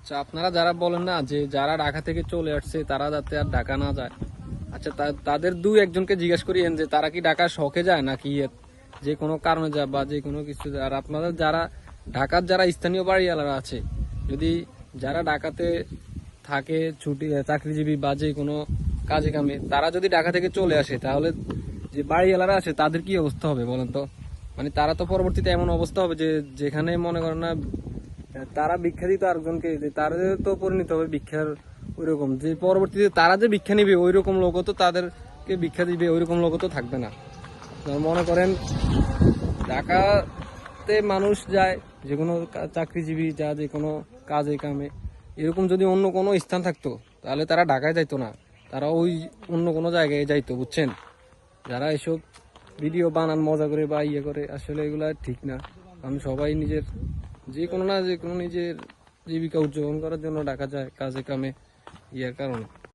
আচ্ছা, আপনারা যারা বলেন না যে যারা ঢাকা থেকে চলে আসছে তারা যাতে আর ঢাকা না যায়, আচ্ছা তাদের দুই একজনকে জিজ্ঞেস করিয়েন যে তারা কি ঢাকা শখে যায় নাকি যে কোনো কারণে যায় বা যে কোনো কিছু যায়। আর আপনাদের যারা ঢাকার যারা স্থানীয় বাড়িওয়ালারা আছে, যদি যারা ঢাকাতে থাকে ছুটি চাকরিজীবী বা যে কোনো কাজে কামে, তারা যদি ঢাকা থেকে চলে আসে তাহলে যে বাড়িওয়ালারা আছে তাদের কি অবস্থা হবে বলেন তো? মানে তারা তো পরবর্তীতে এমন অবস্থা হবে যে যেখানে মনে করেন না তারা ভিক্ষা দিত আরেকজনকে, যে তাদের তো পরিণত হবে ভিক্ষার ওইরকম, যে পরবর্তীতে তারা যে ভিক্ষা নিবে ওই রকম লোকও তো তাদেরকে ভিক্ষা দিবে, ওই রকম লোকও তো থাকবে না। আপনারা মনে করেন ঢাকাতে মানুষ যায় যে কোনো চাকরিজীবী যা যে কোনো কাজে কামে, এরকম যদি অন্য কোনো স্থান থাকতো তাহলে তারা ঢাকায় যাইতো না, তারা ওই অন্য কোনো জায়গায় যাইতো, বুঝছেন? যারা এসব ভিডিও বানান মজা করে বা ইয়ে করে, আসলে এগুলা ঠিক না। কারণ সবাই নিজের যে কোনো না যে কোনো নিজের জীবিকা উদযাপন করার জন্য ঢাকা যায় কাজে কামে, ইয়ার কারণে।